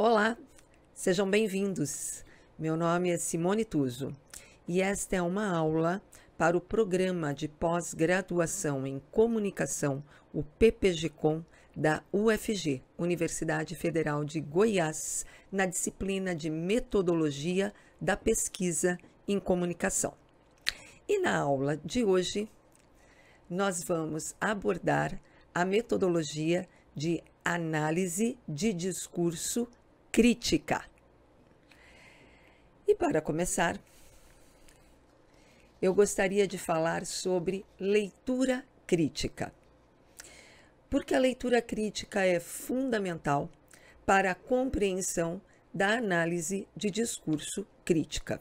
Olá, sejam bem-vindos. Meu nome é Simone Tuso e esta é uma aula para o Programa de Pós-Graduação em Comunicação, o PPG-Com, da UFG, Universidade Federal de Goiás, na disciplina de Metodologia da Pesquisa em Comunicação. E na aula de hoje, nós vamos abordar a metodologia de análise de discurso crítica. E para começar, eu gostaria de falar sobre leitura crítica. Porque a leitura crítica é fundamental para a compreensão da análise de discurso crítica.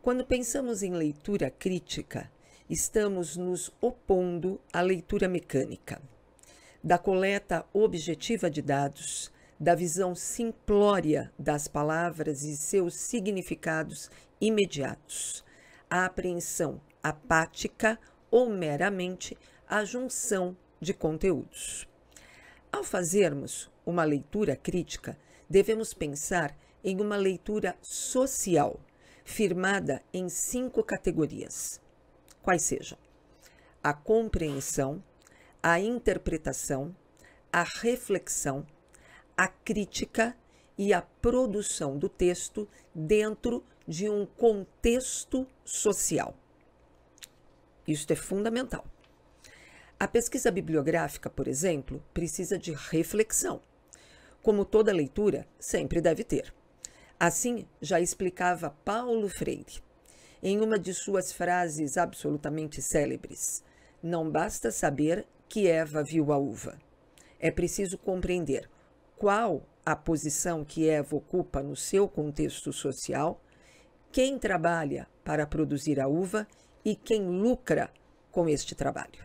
Quando pensamos em leitura crítica, estamos nos opondo à leitura mecânica, da coleta objetiva de dados, da visão simplória das palavras e seus significados imediatos, à apreensão apática ou meramente à junção de conteúdos. Ao fazermos uma leitura crítica, devemos pensar em uma leitura social, firmada em 5 categorias, quais sejam: a compreensão, a interpretação, a reflexão, a crítica e a produção do texto dentro de um contexto social. Isto é fundamental. A pesquisa bibliográfica, por exemplo, precisa de reflexão, como toda leitura sempre deve ter. Assim, já explicava Paulo Freire, em uma de suas frases absolutamente célebres: não basta saber que Eva viu a uva. É preciso compreender qual a posição que Eva ocupa no seu contexto social, quem trabalha para produzir a uva e quem lucra com este trabalho.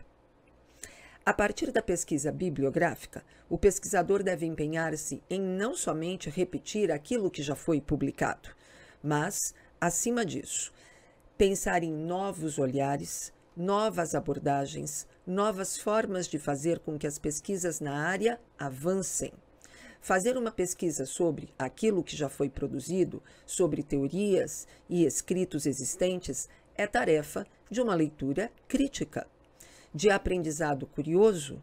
A partir da pesquisa bibliográfica, o pesquisador deve empenhar-se em não somente repetir aquilo que já foi publicado, mas, acima disso, pensar em novos olhares, novas abordagens, novas formas de fazer com que as pesquisas na área avancem. Fazer uma pesquisa sobre aquilo que já foi produzido, sobre teorias e escritos existentes, é tarefa de uma leitura crítica, de aprendizado curioso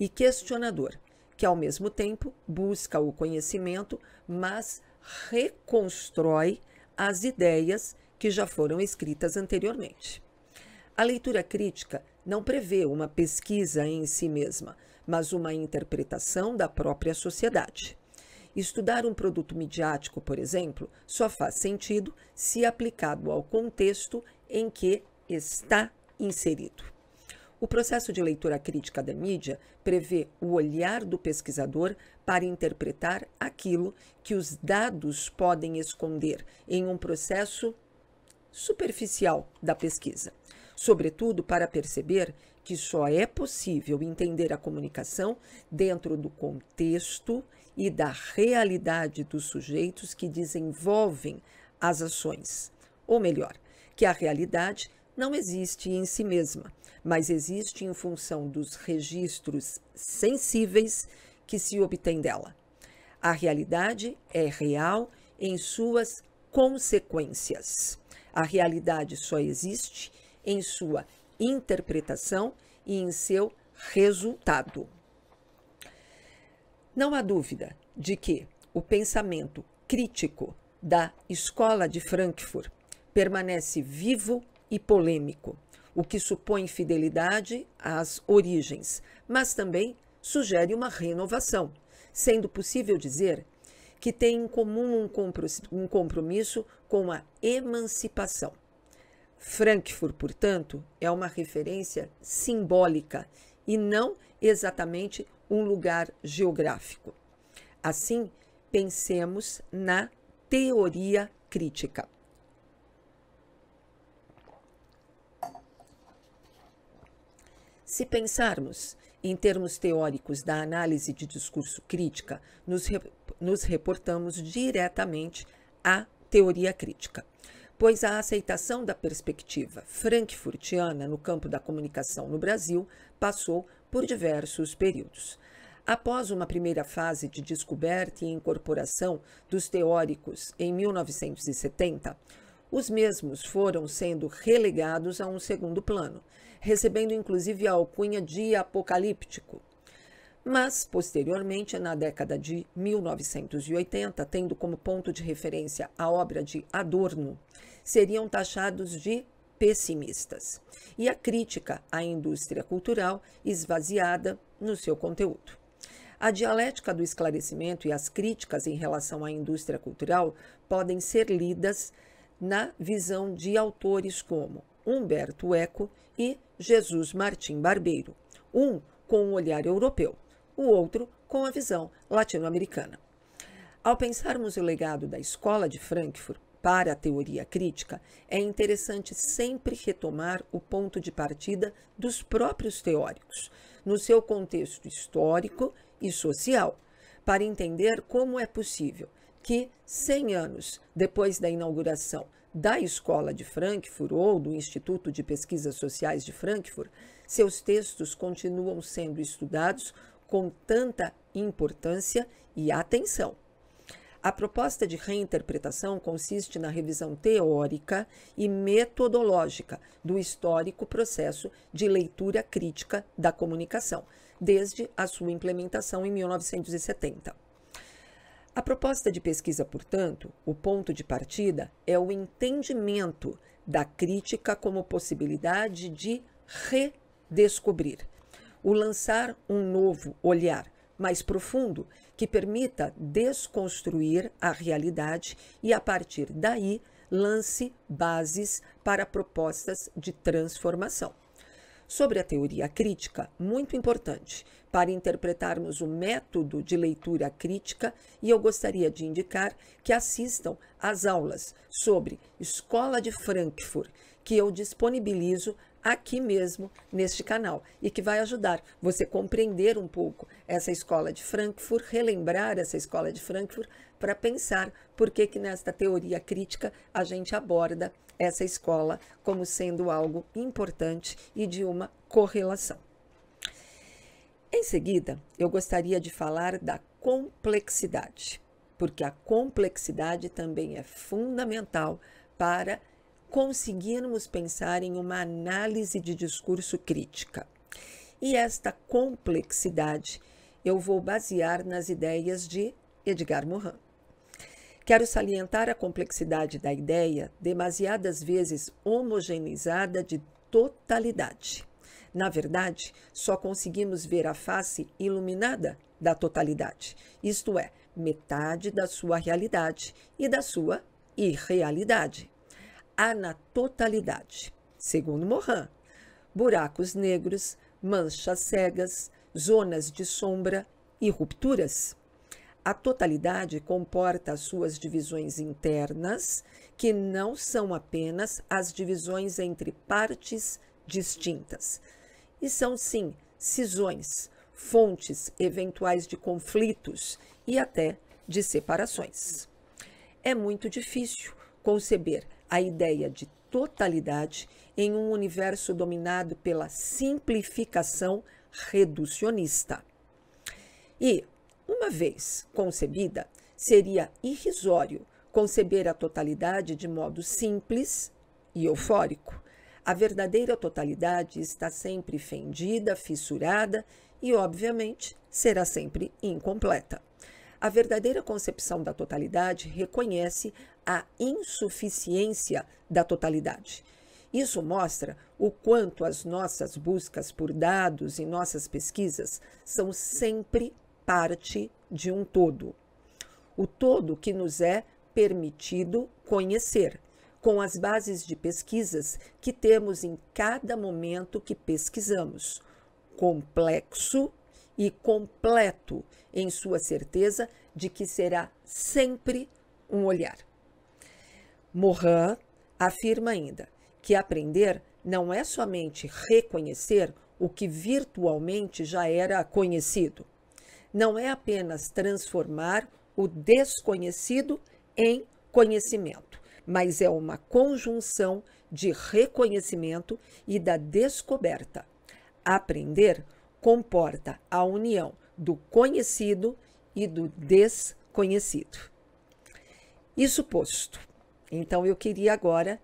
e questionador, que ao mesmo tempo busca o conhecimento, mas reconstrói as ideias que já foram escritas anteriormente. A leitura crítica não prevê uma pesquisa em si mesma, mas uma interpretação da própria sociedade. Estudar um produto midiático, por exemplo, só faz sentido se aplicado ao contexto em que está inserido. O processo de leitura crítica da mídia prevê o olhar do pesquisador para interpretar aquilo que os dados podem esconder em um processo superficial da pesquisa, sobretudo para perceber que só é possível entender a comunicação dentro do contexto e da realidade dos sujeitos que desenvolvem as ações. Ou melhor, que a realidade não existe em si mesma, mas existe em função dos registros sensíveis que se obtém dela. A realidade é real em suas consequências. A realidade só existe em sua interpretação e em seu resultado. Não há dúvida de que o pensamento crítico da Escola de Frankfurt permanece vivo e polêmico, o que supõe fidelidade às origens, mas também sugere uma renovação, sendo possível dizer que tem em comum um compromisso com a emancipação. Frankfurt, portanto, é uma referência simbólica e não exatamente um lugar geográfico. Assim, pensemos na teoria crítica. Se pensarmos em termos teóricos da análise de discurso crítica, nos reportamos diretamente à teoria crítica, pois a aceitação da perspectiva frankfurtiana no campo da comunicação no Brasil passou por diversos períodos. Após uma primeira fase de descoberta e incorporação dos teóricos em 1970, os mesmos foram sendo relegados a um segundo plano, recebendo inclusive a alcunha de apocalíptico. Mas, posteriormente, na década de 1980, tendo como ponto de referência a obra de Adorno, seriam taxados de pessimistas, e a crítica à indústria cultural esvaziada no seu conteúdo. A dialética do esclarecimento e as críticas em relação à indústria cultural podem ser lidas na visão de autores como Humberto Eco e Jesus Martim Barbeiro, um com um olhar europeu, o outro com a visão latino-americana. Ao pensarmos o legado da Escola de Frankfurt para a teoria crítica, é interessante sempre retomar o ponto de partida dos próprios teóricos, no seu contexto histórico e social, para entender como é possível que, 100 anos depois da inauguração da Escola de Frankfurt ou do Instituto de Pesquisas Sociais de Frankfurt, seus textos continuam sendo estudados com tanta importância e atenção. A proposta de reinterpretação consiste na revisão teórica e metodológica do histórico processo de leitura crítica da comunicação, desde a sua implementação em 1970. A proposta de pesquisa, portanto, o ponto de partida é o entendimento da crítica como possibilidade de redescobrir, o lançar um novo olhar mais profundo que permita desconstruir a realidade e, a partir daí, lance bases para propostas de transformação. Sobre a teoria crítica, muito importante para interpretarmos o método de leitura crítica, e eu gostaria de indicar que assistam às aulas sobre Escola de Frankfurt, que eu disponibilizo aqui mesmo neste canal e que vai ajudar você a compreender um pouco essa Escola de Frankfurt, relembrar essa Escola de Frankfurt para pensar por que nesta teoria crítica a gente aborda essa escola como sendo algo importante e de uma correlação. Em seguida, eu gostaria de falar da complexidade, porque a complexidade também é fundamental para conseguirmos pensar em uma análise de discurso crítica. E esta complexidade eu vou basear nas ideias de Edgar Morin. Quero salientar a complexidade da ideia, demasiadas vezes homogeneizada, de totalidade. Na verdade, só conseguimos ver a face iluminada da totalidade, isto é, metade da sua realidade e da sua irrealidade. Há na totalidade, segundo Morin, buracos negros, manchas cegas, zonas de sombra e rupturas. A totalidade comporta as suas divisões internas, que não são apenas as divisões entre partes distintas, e são sim cisões, fontes eventuais de conflitos e até de separações. É muito difícil conceber a ideia de totalidade em um universo dominado pela simplificação reducionista. E, uma vez concebida, seria irrisório conceber a totalidade de modo simples e eufórico. A verdadeira totalidade está sempre fendida, fissurada e, obviamente, será sempre incompleta. A verdadeira concepção da totalidade reconhece a insuficiência da totalidade. Isso mostra o quanto as nossas buscas por dados e nossas pesquisas são sempre parte de um todo. O todo que nos é permitido conhecer, com as bases de pesquisas que temos em cada momento que pesquisamos, complexo e completo em sua certeza de que será sempre um olhar. Morin afirma ainda que aprender não é somente reconhecer o que virtualmente já era conhecido, não é apenas transformar o desconhecido em conhecimento, mas é uma conjunção de reconhecimento e da descoberta. Aprender comporta a união do conhecido e do desconhecido. Isso posto, então eu queria agora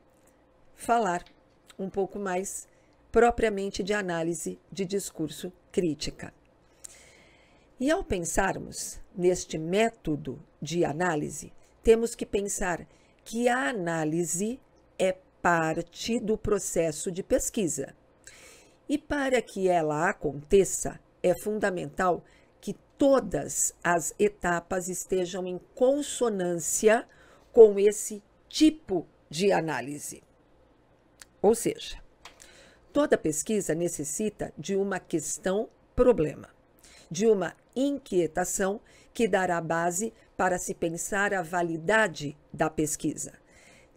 falar um pouco mais propriamente de análise de discurso crítica. E ao pensarmos neste método de análise, temos que pensar que a análise é parte do processo de pesquisa. E para que ela aconteça, é fundamental que todas as etapas estejam em consonância com esse tipo de análise. Ou seja, toda pesquisa necessita de uma questão-problema, de uma inquietação que dará base para se pensar a validade da pesquisa.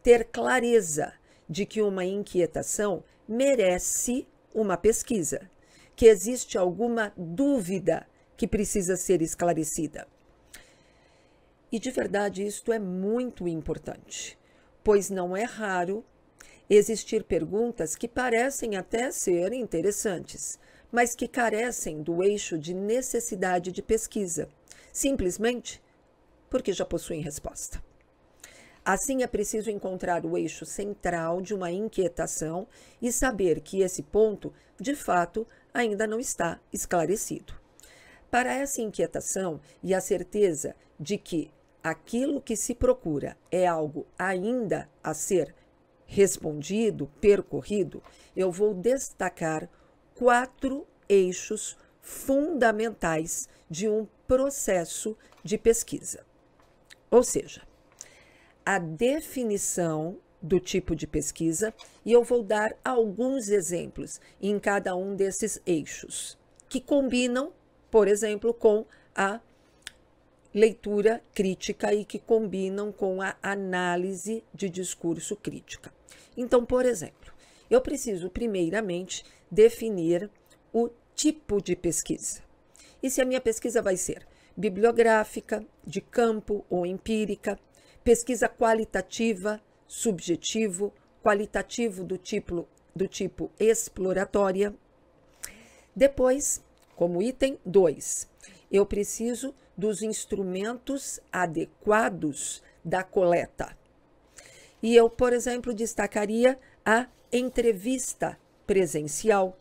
Ter clareza de que uma inquietação merece uma pesquisa, que existe alguma dúvida que precisa ser esclarecida. E de verdade isto é muito importante, pois não é raro existir perguntas que parecem até ser interessantes, mas que carecem do eixo de necessidade de pesquisa, simplesmente porque já possuem resposta. Assim, é preciso encontrar o eixo central de uma inquietação e saber que esse ponto, de fato, ainda não está esclarecido. Para essa inquietação e a certeza de que aquilo que se procura é algo ainda a ser respondido, percorrido, eu vou destacar 4 eixos fundamentais de um processo de pesquisa. Ou seja, a definição do tipo de pesquisa, e eu vou dar alguns exemplos em cada um desses eixos, que combinam, por exemplo, com a leitura crítica e que combinam com a análise de discurso crítica. Então, por exemplo, eu preciso primeiramente definir o tipo de pesquisa. E se a minha pesquisa vai ser bibliográfica, de campo ou empírica, pesquisa qualitativa, subjetivo, qualitativo do tipo exploratória. Depois, como item 2, eu preciso dos instrumentos adequados da coleta. E eu, por exemplo, destacaria a entrevista presencial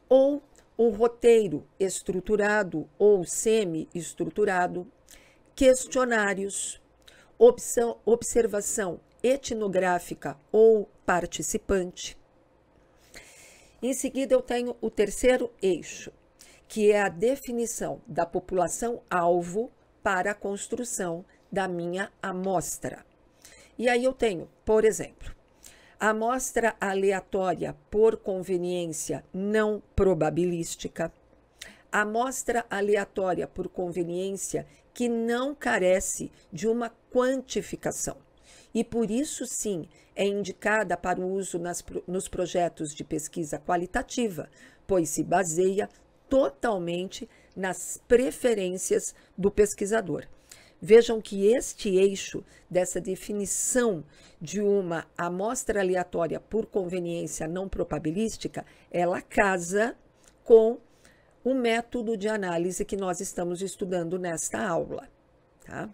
ou um roteiro estruturado ou semi-estruturado, questionários, observação etnográfica ou participante. Em seguida, eu tenho o terceiro eixo, que é a definição da população-alvo para a construção da minha amostra. E aí eu tenho, por exemplo, amostra aleatória por conveniência não probabilística, amostra aleatória por conveniência que não carece de uma quantificação e por isso sim é indicada para o uso nos projetos de pesquisa qualitativa, pois se baseia totalmente nas preferências do pesquisador. Vejam que este eixo dessa definição de uma amostra aleatória por conveniência não probabilística, ela casa com o método de análise que nós estamos estudando nesta aula, tá?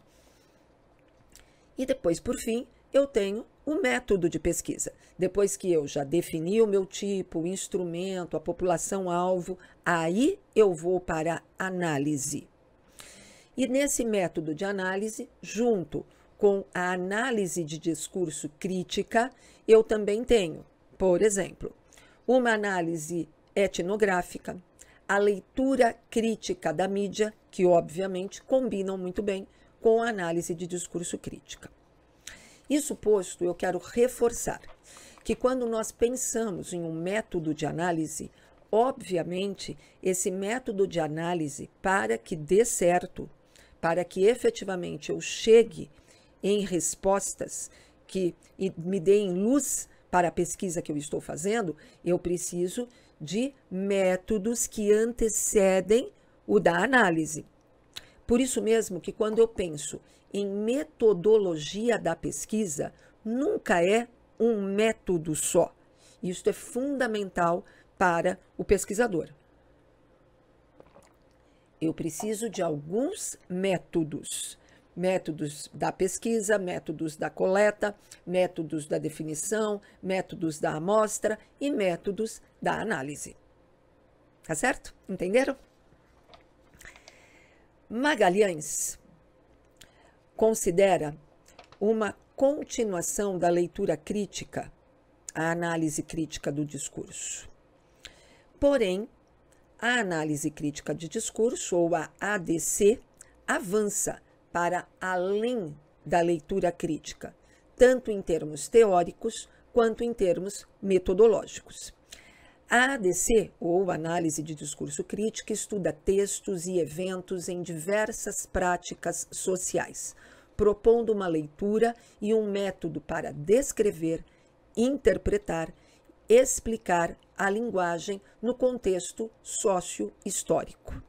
E depois, por fim, eu tenho o método de pesquisa. Depois que eu já defini o meu tipo, o instrumento, a população-alvo, aí eu vou para a análise. E nesse método de análise, junto com a análise de discurso crítica, eu também tenho, por exemplo, uma análise etnográfica, a leitura crítica da mídia, que obviamente combinam muito bem com a análise de discurso crítica. Isso posto, eu quero reforçar que quando nós pensamos em um método de análise, obviamente, esse método de análise, para que dê certo, para que efetivamente eu chegue em respostas que me deem luz para a pesquisa que eu estou fazendo, eu preciso de métodos que antecedem o da análise. Por isso mesmo que quando eu penso em metodologia da pesquisa, nunca é um método só. Isso é fundamental para o pesquisador. eu preciso de alguns métodos. Métodos da pesquisa, métodos da coleta, métodos da definição, métodos da amostra e métodos da análise. Tá certo? Entenderam? Magalhães considera uma continuação da leitura crítica, a análise crítica do discurso. Porém, a análise crítica de discurso, ou a ADC, avança para além da leitura crítica, tanto em termos teóricos quanto em termos metodológicos. A ADC, ou Análise de Discurso Crítica, estuda textos e eventos em diversas práticas sociais, propondo uma leitura e um método para descrever, interpretar, explicar a linguagem no contexto sócio-histórico.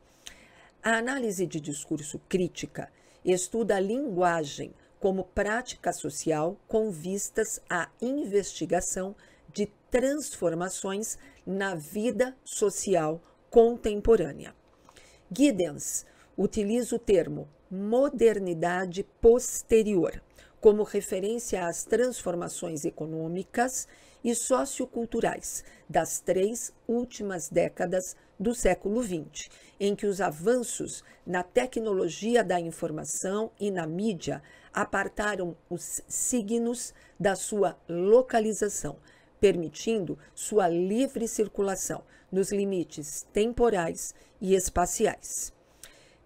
A análise de discurso crítica estuda a linguagem como prática social com vistas à investigação de transformações na vida social contemporânea. Giddens utiliza o termo modernidade posterior como referência às transformações econômicas e socioculturais das 3 últimas décadas do século XX, em que os avanços na tecnologia da informação e na mídia apartaram os signos da sua localização, permitindo sua livre circulação nos limites temporais e espaciais.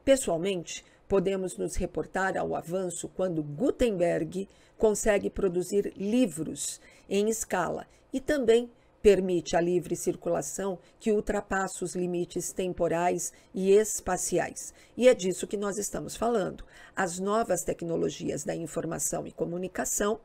Pessoalmente, podemos nos reportar ao avanço quando Gutenberg consegue produzir livros em escala e também permite a livre circulação que ultrapassa os limites temporais e espaciais. E é disso que nós estamos falando. As novas tecnologias da informação e comunicação,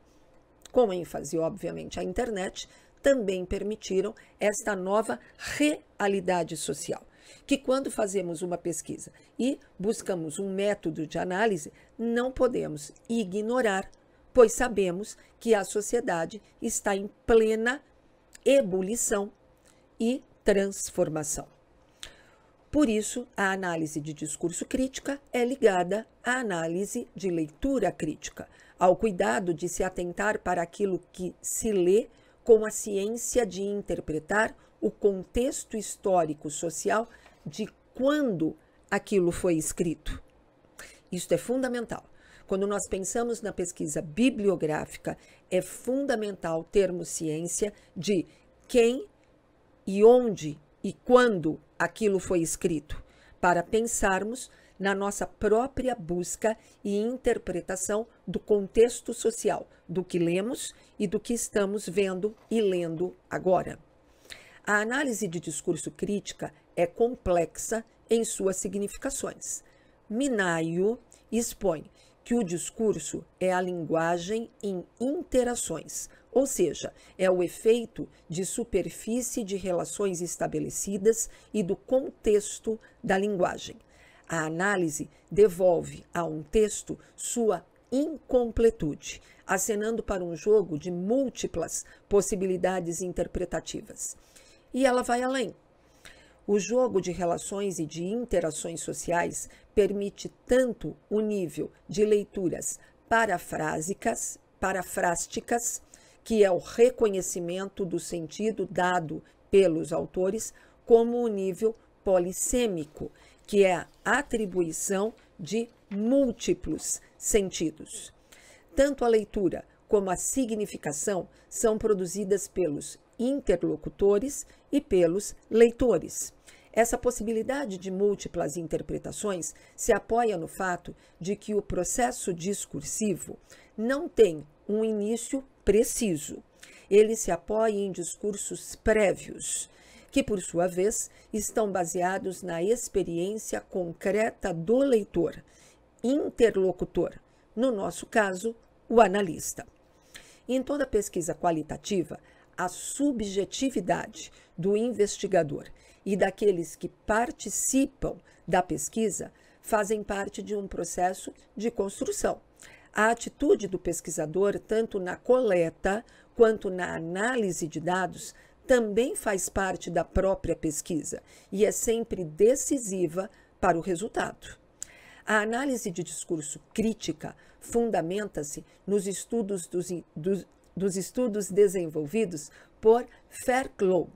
com ênfase, obviamente, à internet, também permitiram esta nova realidade social, que quando fazemos uma pesquisa e buscamos um método de análise, não podemos ignorar, pois sabemos que a sociedade está em plena ebulição e transformação. Por isso, a análise de discurso crítica é ligada à análise de leitura crítica, ao cuidado de se atentar para aquilo que se lê com a ciência de interpretar o contexto histórico-social de quando aquilo foi escrito. Isso é fundamental. Quando nós pensamos na pesquisa bibliográfica, é fundamental termos ciência de quem e onde e quando aquilo foi escrito, para pensarmos na nossa própria busca e interpretação do contexto social, do que lemos e do que estamos vendo e lendo agora. A análise de discurso crítica é complexa em suas significações. Minayo expõe que o discurso é a linguagem em interações, ou seja, é o efeito de superfície de relações estabelecidas e do contexto da linguagem. A análise devolve a um texto sua incompletude, acenando para um jogo de múltiplas possibilidades interpretativas. E ela vai além. O jogo de relações e de interações sociais permite tanto o nível de leituras parafrásticas, que é o reconhecimento do sentido dado pelos autores, como o nível polissêmico, que é a atribuição de múltiplos sentidos. Tanto a leitura como a significação são produzidas pelos interlocutores e pelos leitores. Essa possibilidade de múltiplas interpretações se apoia no fato de que o processo discursivo não tem um início preciso. Ele se apoia em discursos prévios, que, por sua vez, estão baseados na experiência concreta do leitor, interlocutor, no nosso caso, o analista. Em toda pesquisa qualitativa, a subjetividade do investigador e daqueles que participam da pesquisa fazem parte de um processo de construção. A atitude do pesquisador, tanto na coleta quanto na análise de dados, também faz parte da própria pesquisa e é sempre decisiva para o resultado. A análise de discurso crítica fundamenta-se nos estudos dos estudos desenvolvidos por Fairclough,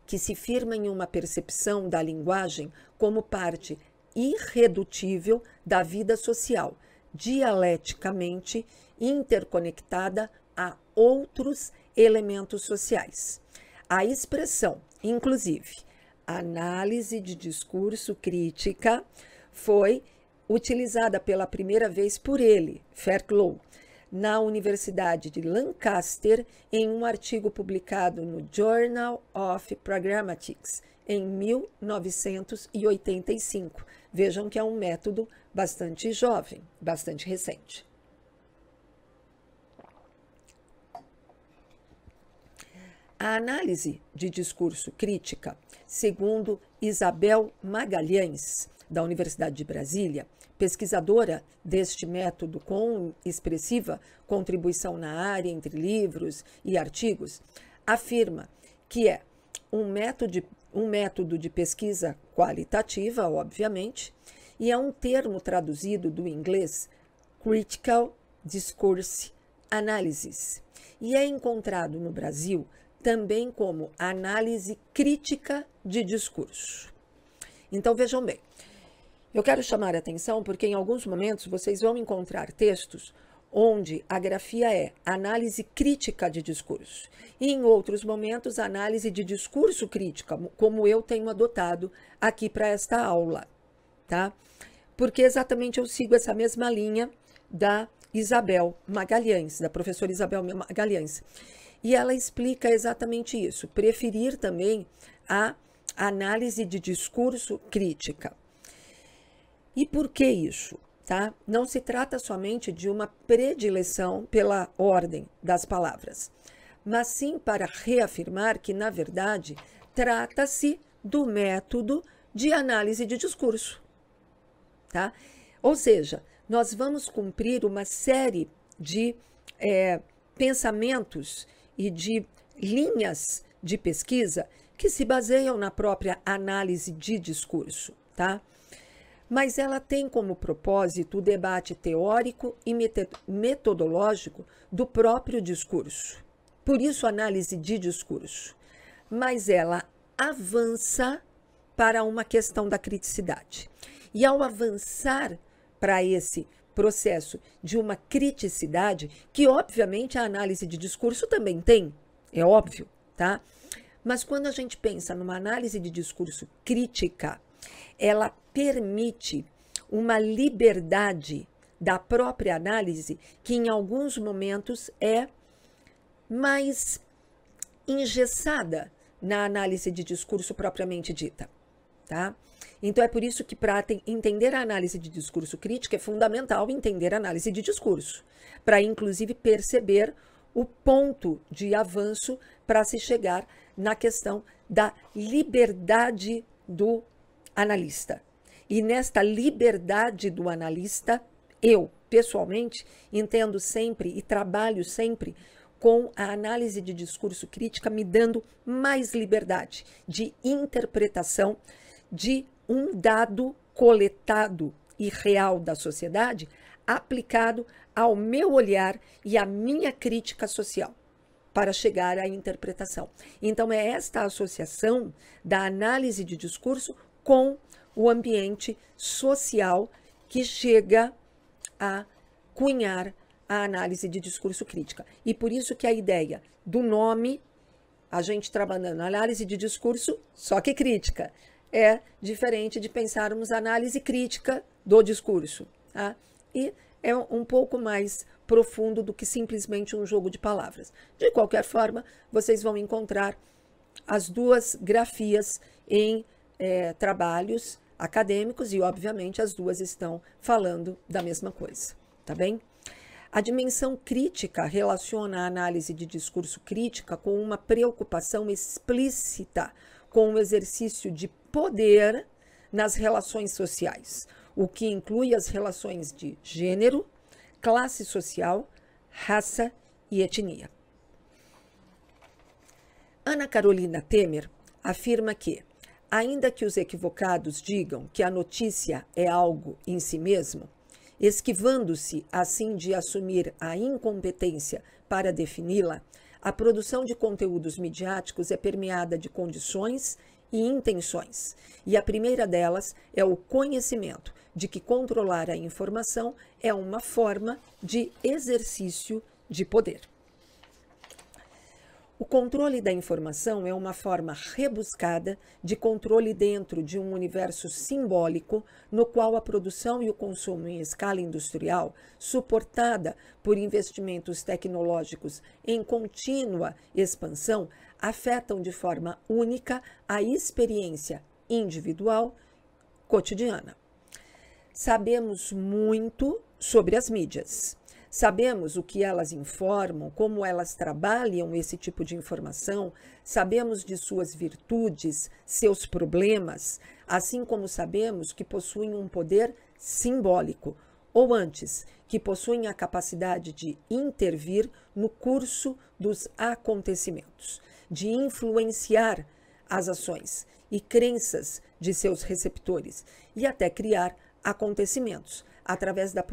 que se firma em uma percepção da linguagem como parte irredutível da vida social, dialeticamente interconectada a outros elementos sociais. A expressão, inclusive, análise de discurso crítica, foi utilizada pela primeira vez por ele, Fairclough, na Universidade de Lancaster, em um artigo publicado no Journal of Programmatics, em 1985. Vejam que é um método bastante jovem, bastante recente. A análise de discurso crítica, segundo Isabel Magalhães, da Universidade de Brasília, pesquisadora deste método com expressiva contribuição na área entre livros e artigos, afirma que é um método de pesquisa qualitativa, obviamente, e é um termo traduzido do inglês Critical Discourse Analysis, e é encontrado no Brasil também como análise crítica de discurso. Então, vejam bem, eu quero chamar a atenção porque em alguns momentos vocês vão encontrar textos onde a grafia é análise crítica de discurso e em outros momentos análise de discurso crítica, como eu tenho adotado aqui para esta aula, tá? Porque exatamente eu sigo essa mesma linha da Isabel Magalhães, da professora Isabel Magalhães. E ela explica exatamente isso, preferir também a análise de discurso crítica. E por que isso? Tá? Não se trata somente de uma predileção pela ordem das palavras, mas sim para reafirmar que, na verdade, trata-se do método de análise de discurso. Tá? Ou seja, nós vamos cumprir uma série de pensamentos e de linhas de pesquisa que se baseiam na própria análise de discurso, tá? Mas ela tem como propósito o debate teórico e metodológico do próprio discurso. Por isso, análise de discurso. Mas ela avança para uma questão da criticidade. E ao avançar para esse processo de uma criticidade, que obviamente a análise de discurso também tem, é óbvio, tá? Mas quando a gente pensa numa análise de discurso crítica, ela permite uma liberdade da própria análise que em alguns momentos é mais engessada na análise de discurso propriamente dita, tá? Então é por isso que para entender a análise de discurso crítica é fundamental entender a análise de discurso, para inclusive perceber o ponto de avanço para se chegar na questão da liberdade do analista. E nesta liberdade do analista, eu, pessoalmente, entendo sempre e trabalho sempre com a análise de discurso crítica me dando mais liberdade de interpretação de um dado coletado e real da sociedade aplicado ao meu olhar e à minha crítica social para chegar à interpretação. Então, é esta associação da análise de discurso com o ambiente social que chega a cunhar a análise de discurso crítica. E por isso que a ideia do nome, a gente trabalhando análise de discurso, só que crítica, é diferente de pensarmos análise crítica do discurso, tá? E é um pouco mais profundo do que simplesmente um jogo de palavras. De qualquer forma, vocês vão encontrar as duas grafias em trabalhos acadêmicos e, obviamente, as duas estão falando da mesma coisa, tá bem? A dimensão crítica relaciona a análise de discurso crítica com uma preocupação explícita com o exercício de poder nas relações sociais, o que inclui as relações de gênero, classe social, raça e etnia. Ana Carolina Temer afirma que Ainda que os equivocados digam que a notícia é algo em si mesmo, esquivando-se assim de assumir a incompetência para defini-la, a produção de conteúdos midiáticos é permeada de condições e intenções. E a primeira delas é o conhecimento de que controlar a informação é uma forma de exercício de poder. O controle da informação é uma forma rebuscada de controle dentro de um universo simbólico no qual a produção e o consumo em escala industrial, suportada por investimentos tecnológicos em contínua expansão, afetam de forma única a experiência individual cotidiana. Sabemos muito sobre as mídias. Sabemos o que elas informam, como elas trabalham esse tipo de informação, sabemos de suas virtudes, seus problemas, assim como sabemos que possuem um poder simbólico, ou antes, que possuem a capacidade de intervir no curso dos acontecimentos, de influenciar as ações e crenças de seus receptores e até criar acontecimentos através da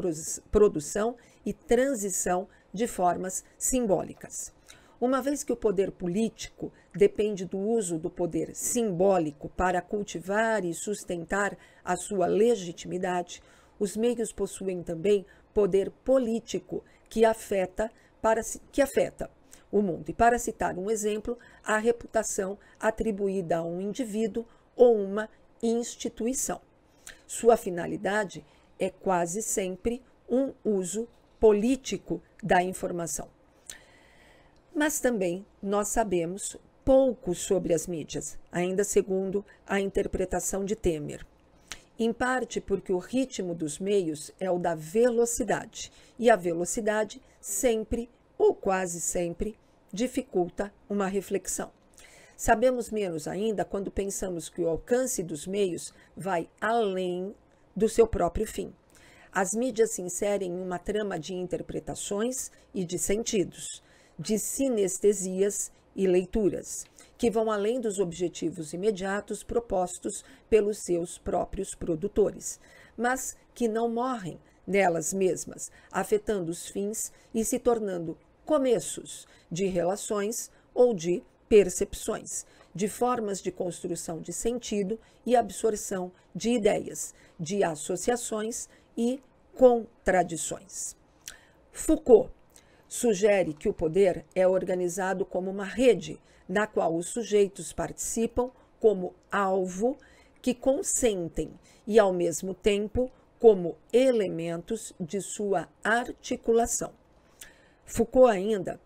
produção e transição de formas simbólicas. Uma vez que o poder político depende do uso do poder simbólico para cultivar e sustentar a sua legitimidade, os meios possuem também poder político que afeta o mundo. E para citar um exemplo, a reputação atribuída a um indivíduo ou uma instituição. Sua finalidade é quase sempre um uso político da informação. Mas também nós sabemos pouco sobre as mídias, ainda segundo a interpretação de Temer. Em parte porque o ritmo dos meios é o da velocidade, e a velocidade sempre, ou quase sempre, dificulta uma reflexão. Sabemos menos ainda quando pensamos que o alcance dos meios vai além do seu próprio fim. As mídias se inserem em uma trama de interpretações e de sentidos, de sinestesias e leituras, que vão além dos objetivos imediatos propostos pelos seus próprios produtores, mas que não morrem nelas mesmas, afetando os fins e se tornando começos de relações ou de percepções, de formas de construção de sentido e absorção de ideias, de associações e contradições. Foucault sugere que o poder é organizado como uma rede, na qual os sujeitos participam como alvo que consentem e, ao mesmo tempo, como elementos de sua articulação. Foucault ainda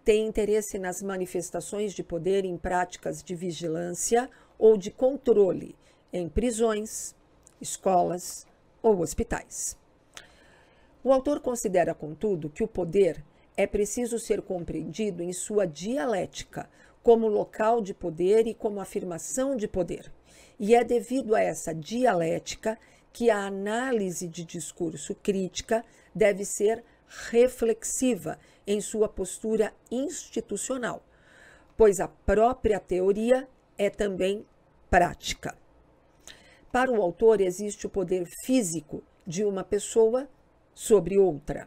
tem interesse nas manifestações de poder em práticas de vigilância ou de controle em prisões, escolas ou hospitais. O autor considera, contudo, que o poder é preciso ser compreendido em sua dialética, como local de poder e como afirmação de poder. E é devido a essa dialética que a análise de discurso crítica deve ser reflexiva em sua postura institucional, pois a própria teoria é também prática. Para o autor, existe o poder físico de uma pessoa sobre outra,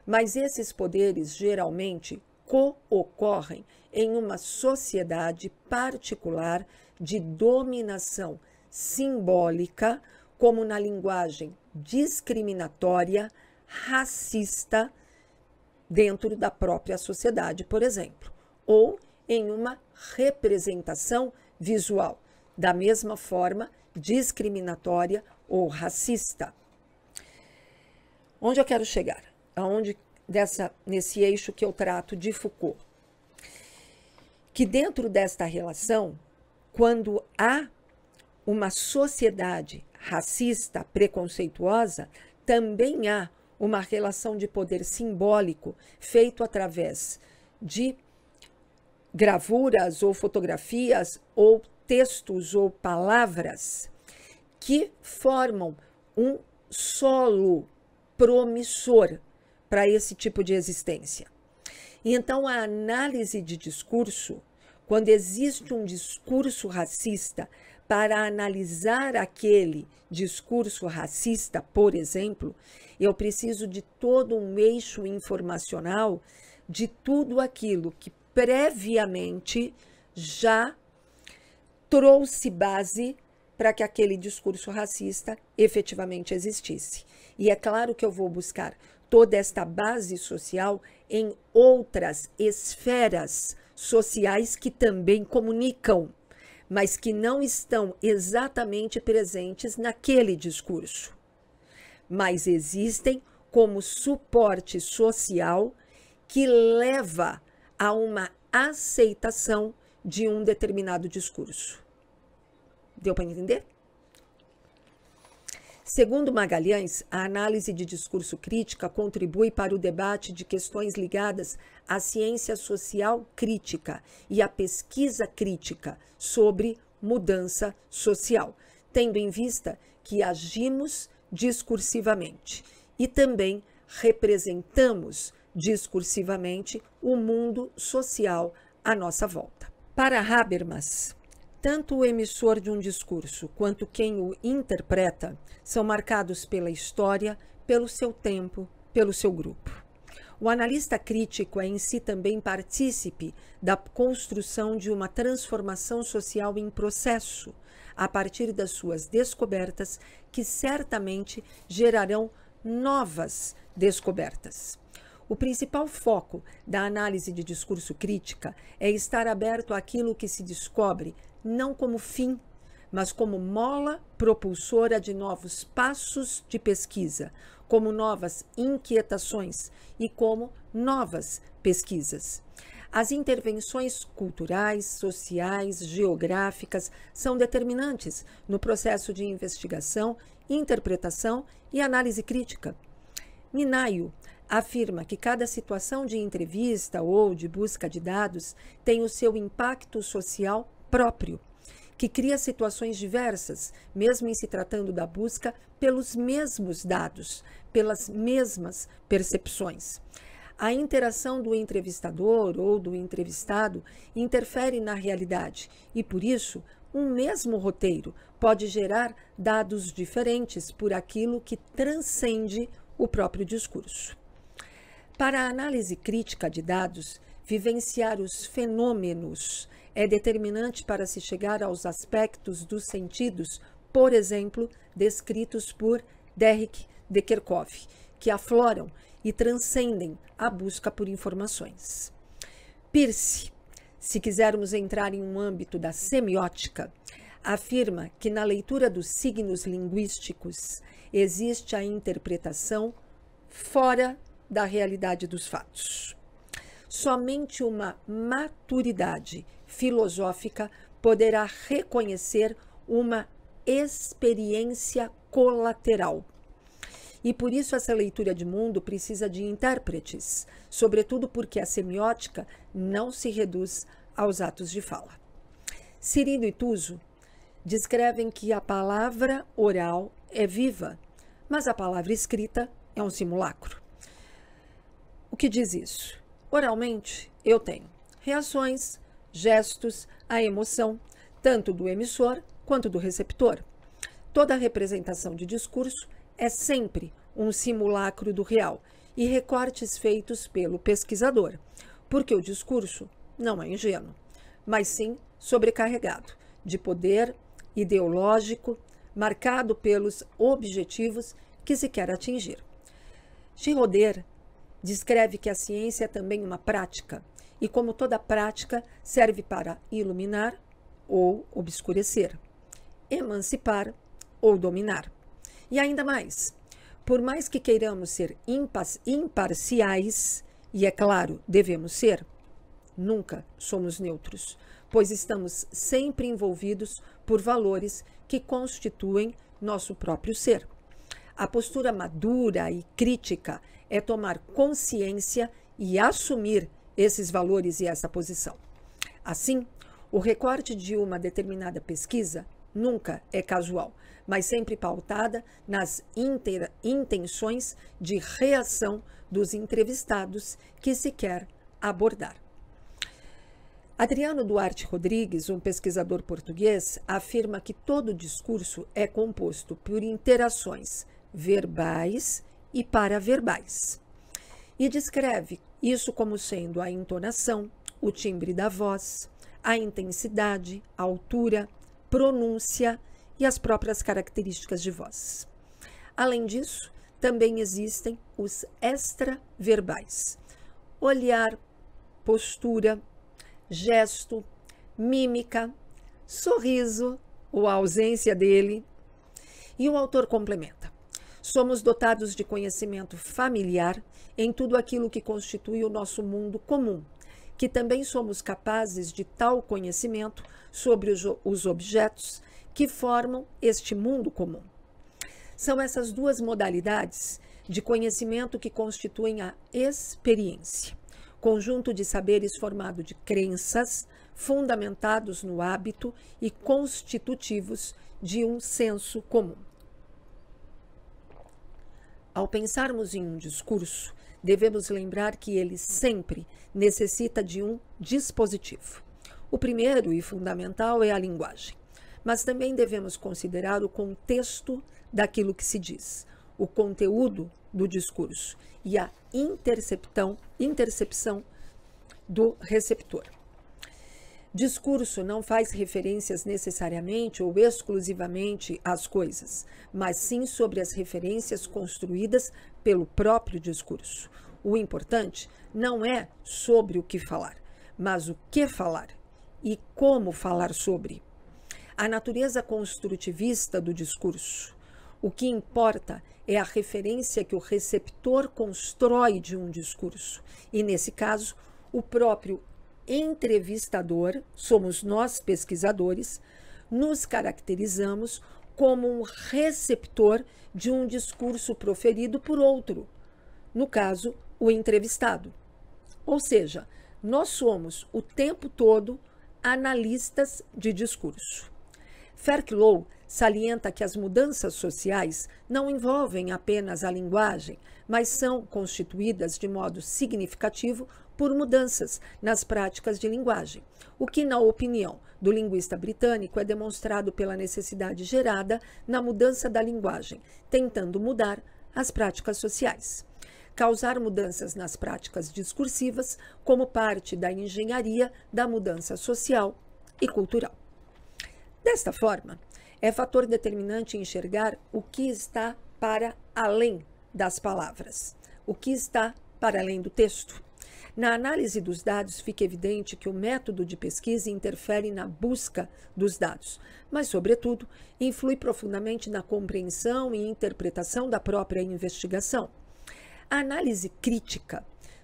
mas esses poderes geralmente co-ocorrem em uma sociedade particular de dominação simbólica, como na linguagem discriminatória, racista, dentro da própria sociedade, por exemplo, ou em uma representação visual, da mesma forma discriminatória ou racista. Onde eu quero chegar? Nesse eixo que eu trato de Foucault. Que dentro desta relação, quando há uma sociedade racista, preconceituosa, também há uma relação de poder simbólico feito através de gravuras ou fotografias ou textos ou palavras que formam um solo promissor para esse tipo de existência. E então a análise de discurso, quando existe um discurso racista para analisar aquele discurso racista, por exemplo, eu preciso de todo um eixo informacional de tudo aquilo que previamente já trouxe base para que aquele discurso racista efetivamente existisse. E é claro que eu vou buscar toda esta base social em outras esferas sociais que também comunicam, mas que não estão exatamente presentes naquele discurso, mas existem como suporte social que leva a uma aceitação de um determinado discurso. Deu para entender? Segundo Magalhães, a análise de discurso crítica contribui para o debate de questões ligadas à ciência social crítica e à pesquisa crítica sobre mudança social, tendo em vista que agimos discursivamente e também representamos discursivamente o mundo social à nossa volta. Para Habermas, tanto o emissor de um discurso quanto quem o interpreta são marcados pela história, pelo seu tempo, pelo seu grupo. O analista crítico é em si também partícipe da construção de uma transformação social em processo, a partir das suas descobertas, que certamente gerarão novas descobertas. O principal foco da análise de discurso crítica é estar aberto àquilo que se descobre não como fim, mas como mola propulsora de novos passos de pesquisa, como novas inquietações e como novas pesquisas. As intervenções culturais, sociais, geográficas são determinantes no processo de investigação, interpretação e análise crítica. Minayo afirma que cada situação de entrevista ou de busca de dados tem o seu impacto social próprio, que cria situações diversas, mesmo em se tratando da busca pelos mesmos dados, pelas mesmas percepções. A interação do entrevistador ou do entrevistado interfere na realidade e, por isso, um mesmo roteiro pode gerar dados diferentes por aquilo que transcende o próprio discurso. Para a análise crítica de dados, vivenciar os fenômenos é determinante para se chegar aos aspectos dos sentidos, por exemplo, descritos por Derek de Kerckhoff, que afloram e transcendem a busca por informações. Peirce, se quisermos entrar em um âmbito da semiótica, afirma que na leitura dos signos linguísticos existe a interpretação fora da realidade dos fatos. Somente uma maturidade filosófica poderá reconhecer uma experiência colateral. E por isso essa leitura de mundo precisa de intérpretes, sobretudo porque a semiótica não se reduz aos atos de fala. Cirino e Tuso descrevem que a palavra oral é viva, mas a palavra escrita é um simulacro. O que diz isso? Oralmente, eu tenho reações, gestos, a emoção, tanto do emissor quanto do receptor. Toda representação de discurso é sempre um simulacro do real e recortes feitos pelo pesquisador, porque o discurso não é ingênuo, mas sim sobrecarregado de poder ideológico, marcado pelos objetivos que se quer atingir. Giraudet descreve que a ciência é também uma prática, e como toda prática, serve para iluminar ou obscurecer, emancipar ou dominar. E ainda mais, por mais que queiramos ser imparciais, e é claro, devemos ser, nunca somos neutros, pois estamos sempre envolvidos por valores que constituem nosso próprio ser. A postura madura e crítica é tomar consciência e assumir esses valores e essa posição. Assim, o recorte de uma determinada pesquisa nunca é casual, mas sempre pautada nas intenções de reação dos entrevistados que se quer abordar. Adriano Duarte Rodrigues, um pesquisador português, afirma que todo discurso é composto por interações verbais e paraverbais. E descreve isso como sendo a entonação, o timbre da voz, a intensidade, a altura, pronúncia e as próprias características de voz. Além disso, também existem os extraverbais: olhar, postura, gesto, mímica, sorriso ou a ausência dele. E o autor complementa: somos dotados de conhecimento familiar em tudo aquilo que constitui o nosso mundo comum, que também somos capazes de tal conhecimento sobre os objetos que formam este mundo comum. São essas duas modalidades de conhecimento que constituem a experiência, conjunto de saberes formado de crenças, fundamentados no hábito e constitutivos de um senso comum. Ao pensarmos em um discurso, devemos lembrar que ele sempre necessita de um dispositivo. O primeiro e fundamental é a linguagem, mas também devemos considerar o contexto daquilo que se diz, o conteúdo do discurso e a intercepção do receptor. Discurso não faz referências necessariamente ou exclusivamente às coisas, mas sim sobre as referências construídas pelo próprio discurso. O importante não é sobre o que falar, mas o que falar e como falar sobre. A natureza construtivista do discurso. O que importa é a referência que o receptor constrói de um discurso, e nesse caso, o próprio entrevistador, somos nós pesquisadores, nos caracterizamos como um receptor de um discurso proferido por outro, no caso, o entrevistado. Ou seja, nós somos o tempo todo analistas de discurso. Fairclough salienta que as mudanças sociais não envolvem apenas a linguagem, mas são constituídas de modo significativo por mudanças nas práticas de linguagem, o que, na opinião do linguista britânico, é demonstrado pela necessidade gerada na mudança da linguagem, tentando mudar as práticas sociais. Causar mudanças nas práticas discursivas como parte da engenharia da mudança social e cultural. Desta forma, é fator determinante enxergar o que está para além das palavras, o que está para além do texto. Na análise dos dados, fica evidente que o método de pesquisa interfere na busca dos dados, mas, sobretudo, influi profundamente na compreensão e interpretação da própria investigação. A análise crítica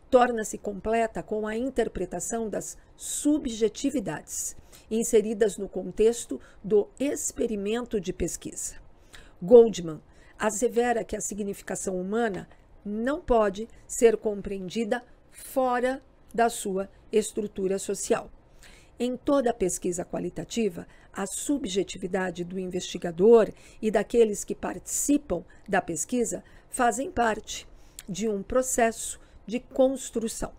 torna-se completa com a interpretação das subjetividades inseridas no contexto do experimento de pesquisa. Goldman assevera que a significação humana não pode ser compreendida fora da sua estrutura social. Em toda pesquisa qualitativa, a subjetividade do investigador e daqueles que participam da pesquisa fazem parte de um processo de construção.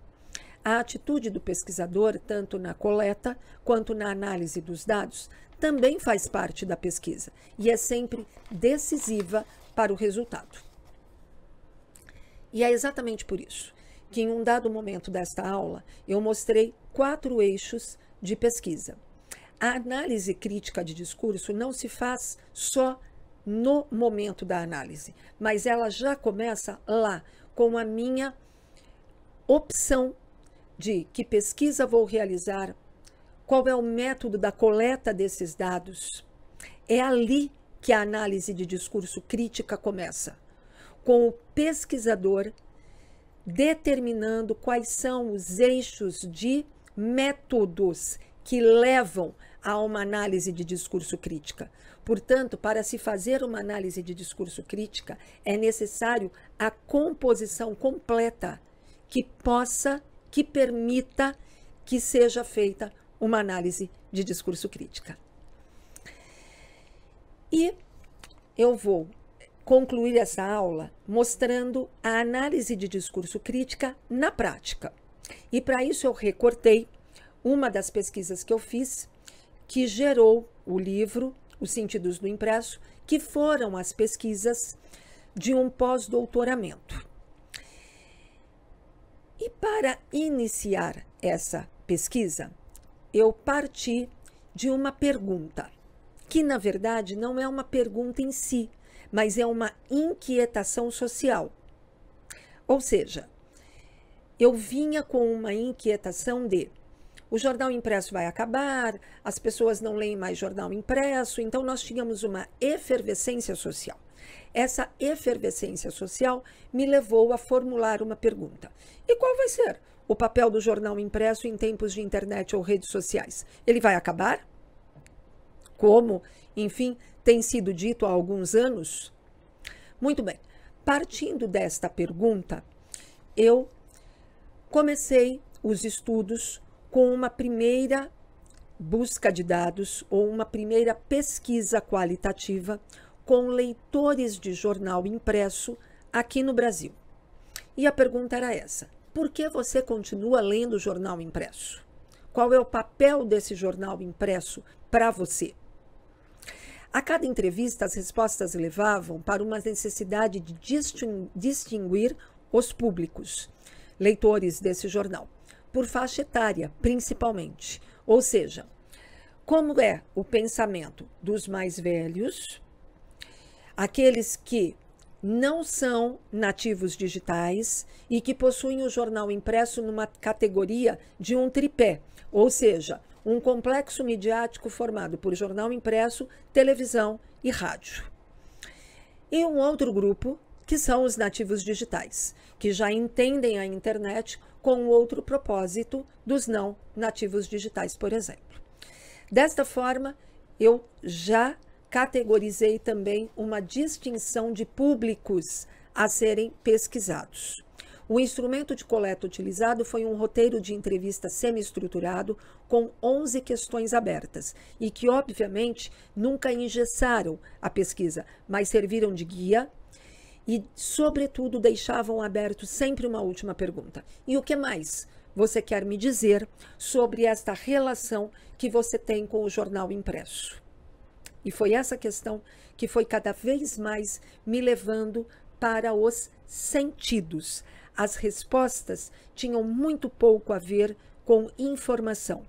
A atitude do pesquisador, tanto na coleta quanto na análise dos dados, também faz parte da pesquisa e é sempre decisiva para o resultado. E é exatamente por isso que, em um dado momento desta aula, eu mostrei 4 eixos de pesquisa. A análise crítica de discurso não se faz só no momento da análise, mas ela já começa lá, com a minha opção de que pesquisa vou realizar, qual é o método da coleta desses dados. É ali que a análise de discurso crítica começa, com o pesquisador determinando quais são os eixos de métodos que levam a uma análise de discurso crítica. Portanto, para se fazer uma análise de discurso crítica, é necessário a composição completa que permita que seja feita uma análise de discurso crítica. E eu vou concluir essa aula mostrando a análise de discurso crítica na prática. E para isso eu recortei uma das pesquisas que eu fiz, que gerou o livro Os Sentidos do Impresso, que foram as pesquisas de um pós-doutoramento. E para iniciar essa pesquisa, eu parti de uma pergunta, que na verdade não é uma pergunta em si, mas é uma inquietação social. Ou seja, eu vinha com uma inquietação de o jornal impresso vai acabar, as pessoas não leem mais jornal impresso, então nós tínhamos uma efervescência social. Essa efervescência social me levou a formular uma pergunta. E qual vai ser o papel do jornal impresso em tempos de internet ou redes sociais? Ele vai acabar? Como, enfim, tem sido dito há alguns anos? Muito bem. Partindo desta pergunta, eu comecei os estudos com uma primeira busca de dados ou uma primeira pesquisa qualitativa com leitores de jornal impresso aqui no Brasil. E a pergunta era essa: por que você continua lendo jornal impresso? Qual é o papel desse jornal impresso para você? A cada entrevista, as respostas levavam para uma necessidade de distinguir os públicos, leitores desse jornal, por faixa etária, principalmente. Ou seja, como é o pensamento dos mais velhos, aqueles que não são nativos digitais e que possuem o jornal impresso numa categoria de um tripé, ou seja, um complexo midiático formado por jornal impresso, televisão e rádio. E um outro grupo, que são os nativos digitais, que já entendem a internet com outro propósito dos não nativos digitais, por exemplo. Desta forma, eu já categorizei também uma distinção de públicos a serem pesquisados. O instrumento de coleta utilizado foi um roteiro de entrevista semi-estruturado com 11 questões abertas e que, obviamente, nunca engessaram a pesquisa, mas serviram de guia e, sobretudo, deixavam aberto sempre uma última pergunta. E o que mais você quer me dizer sobre esta relação que você tem com o jornal impresso? E foi essa questão que foi cada vez mais me levando para os sentidos. As respostas tinham muito pouco a ver com informação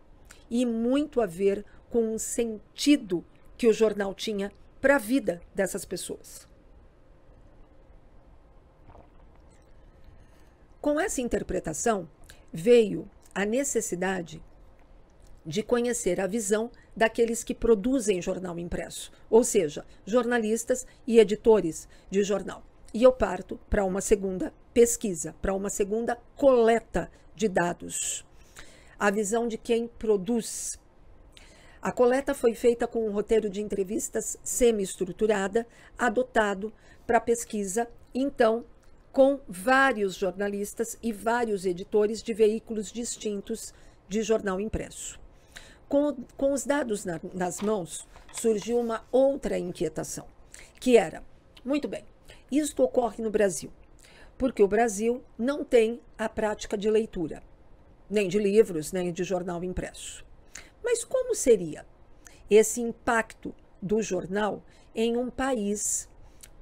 e muito a ver com o sentido que o jornal tinha para a vida dessas pessoas. Com essa interpretação, veio a necessidade de conhecer a visão daqueles que produzem jornal impresso, ou seja, jornalistas e editores de jornal. E eu parto para uma segunda pesquisa, para uma segunda coleta de dados. A visão de quem produz. A coleta foi feita com um roteiro de entrevistas semi-estruturada, adotado para pesquisa, então, com vários jornalistas e vários editores de veículos distintos de jornal impresso. Com os dados nas mãos, surgiu uma outra inquietação, que era, muito bem, isto ocorre no Brasil, porque o Brasil não tem a prática de leitura, nem de livros, nem de jornal impresso. Mas como seria esse impacto do jornal em um país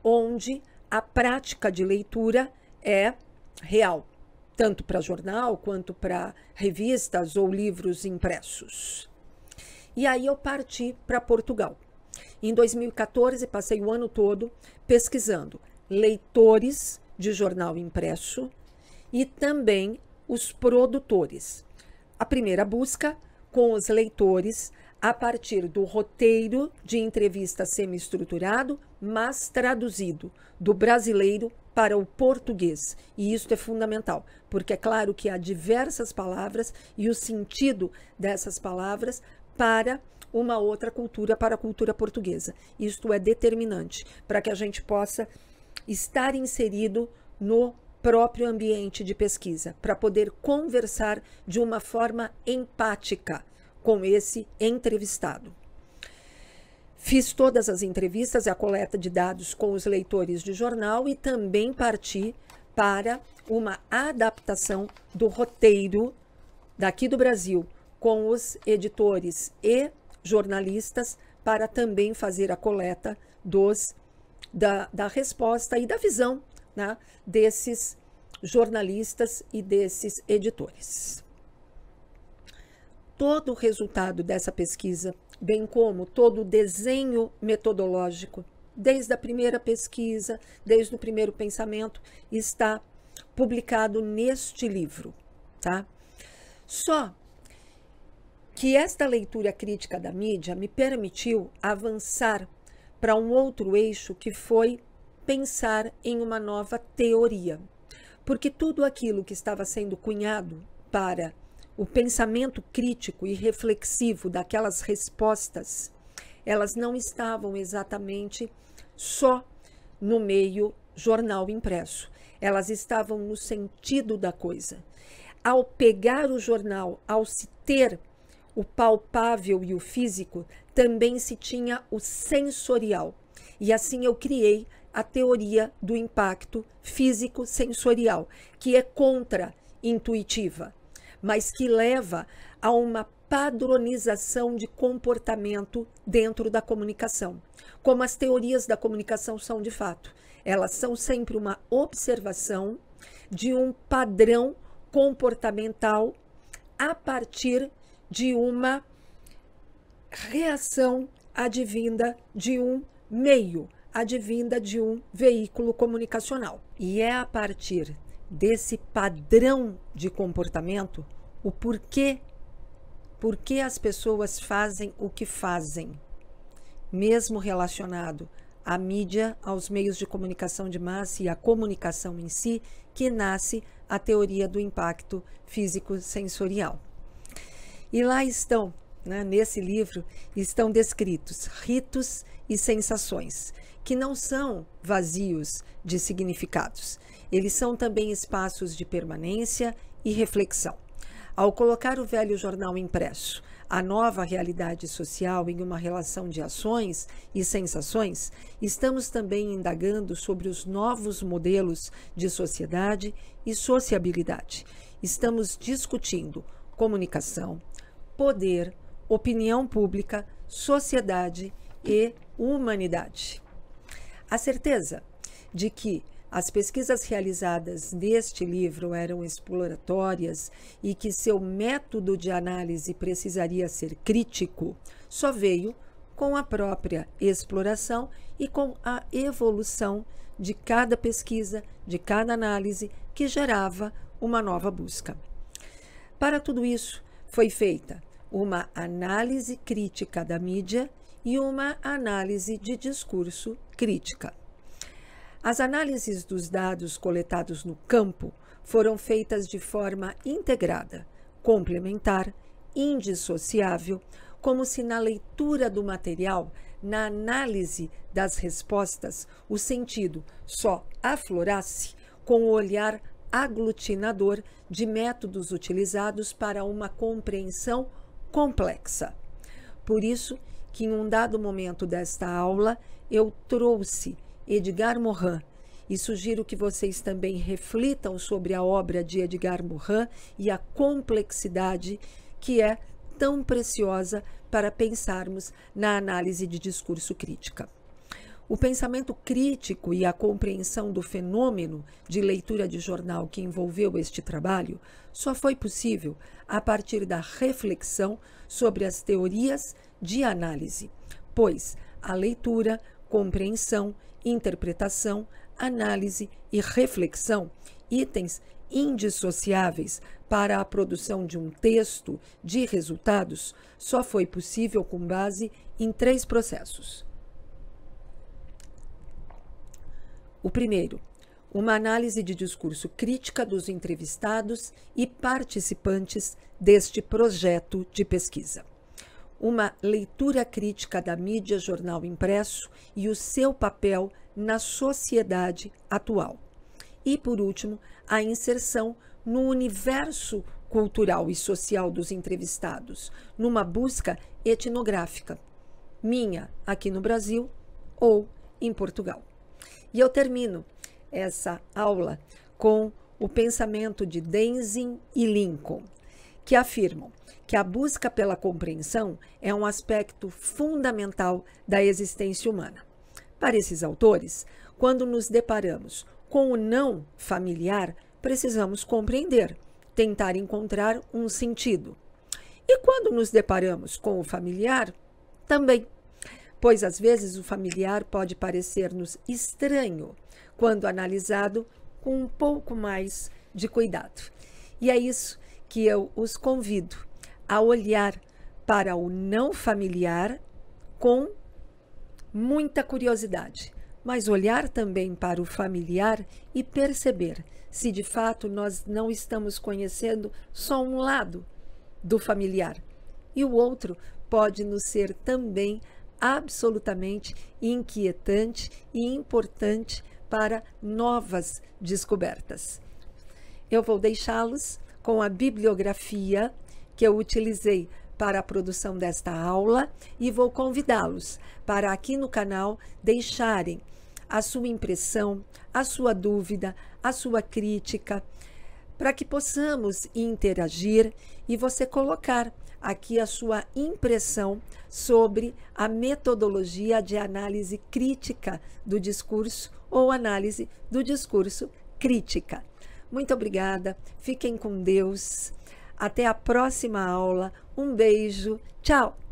onde a prática de leitura é real, tanto para jornal quanto para revistas ou livros impressos? E aí eu parti para Portugal. Em 2014, passei o ano todo pesquisando leitores de jornal impresso e também os produtores. A primeira busca com os leitores a partir do roteiro de entrevista semi-estruturado, mas traduzido do brasileiro para o português. E isso é fundamental, porque é claro que há diversas palavras e o sentido dessas palavras para uma outra cultura, para a cultura portuguesa. Isto é determinante para que a gente possa estar inserido no próprio ambiente de pesquisa, para poder conversar de uma forma empática com esse entrevistado. Fiz todas as entrevistas e a coleta de dados com os leitores de jornal e também parti para uma adaptação do roteiro daqui do Brasil, com os editores e jornalistas para também fazer a coleta da resposta e da visão, né, desses jornalistas e desses editores. Todo o resultado dessa pesquisa, bem como todo o desenho metodológico, desde a primeira pesquisa, desde o primeiro pensamento, está publicado neste livro, tá? Só que esta leitura crítica da mídia me permitiu avançar para um outro eixo, que foi pensar em uma nova teoria. Porque tudo aquilo que estava sendo cunhado para o pensamento crítico e reflexivo daquelas respostas, elas não estavam exatamente só no meio jornal impresso. Elas estavam no sentido da coisa. Ao pegar o jornal, ao se ter o palpável e o físico, também se tinha o sensorial. E assim eu criei a teoria do impacto físico-sensorial, que é contra-intuitiva, mas que leva a uma padronização de comportamento dentro da comunicação. Como as teorias da comunicação são de fato. Elas são sempre uma observação de um padrão comportamental a partir de uma reação advinda de um meio, advinda de um veículo comunicacional. E é a partir desse padrão de comportamento o porquê as pessoas fazem o que fazem, mesmo relacionado à mídia, aos meios de comunicação de massa e à comunicação em si, que nasce a teoria do impacto físico-sensorial. E lá estão, né, nesse livro, estão descritos ritos e sensações, que não são vazios de significados. Eles são também espaços de permanência e reflexão. Ao colocar o velho jornal impresso, a nova realidade social em uma relação de ações e sensações, estamos também indagando sobre os novos modelos de sociedade e sociabilidade. Estamos discutindo comunicação, poder, opinião pública, sociedade e humanidade. A certeza de que as pesquisas realizadas neste livro eram exploratórias e que seu método de análise precisaria ser crítico só veio com a própria exploração e com a evolução de cada pesquisa, de cada análise que gerava uma nova busca. Para tudo isso, foi feita uma análise crítica da mídia e uma análise de discurso crítica. As análises dos dados coletados no campo foram feitas de forma integrada, complementar, indissociável, como se na leitura do material, na análise das respostas, o sentido só aflorasse com o olhar aglutinador de métodos utilizados para uma compreensão complexa. Por isso que em um dado momento desta aula eu trouxe Edgar Morin e sugiro que vocês também reflitam sobre a obra de Edgar Morin e a complexidade que é tão preciosa para pensarmos na análise de discurso crítica. O pensamento crítico e a compreensão do fenômeno de leitura de jornal que envolveu este trabalho só foi possível a partir da reflexão sobre as teorias de análise, pois a leitura, compreensão, interpretação, análise e reflexão, itens indissociáveis para a produção de um texto de resultados, só foi possível com base em 3 processos. O primeiro, uma análise de discurso crítica dos entrevistados e participantes deste projeto de pesquisa. Uma leitura crítica da mídia jornal impresso e o seu papel na sociedade atual. E, por último, a inserção no universo cultural e social dos entrevistados, numa busca etnográfica, minha aqui no Brasil ou em Portugal. E eu termino essa aula com o pensamento de Denzin e Lincoln, que afirmam que a busca pela compreensão é um aspecto fundamental da existência humana. Para esses autores, quando nos deparamos com o não familiar, precisamos compreender, tentar encontrar um sentido. E quando nos deparamos com o familiar, também, pois às vezes o familiar pode parecer-nos estranho quando analisado com um pouco mais de cuidado. E é isso que eu os convido a olhar para o não familiar com muita curiosidade, mas olhar também para o familiar e perceber se de fato nós não estamos conhecendo só um lado do familiar e o outro pode nos ser também absolutamente inquietante e importante para novas descobertas. Eu vou deixá-los com a bibliografia que eu utilizei para a produção desta aula e vou convidá-los para aqui no canal deixarem a sua impressão, a sua dúvida, a sua crítica, para que possamos interagir e você colocar aqui a sua impressão sobre a metodologia de análise crítica do discurso ou análise do discurso crítica. Muito obrigada, fiquem com Deus, até a próxima aula, um beijo, tchau!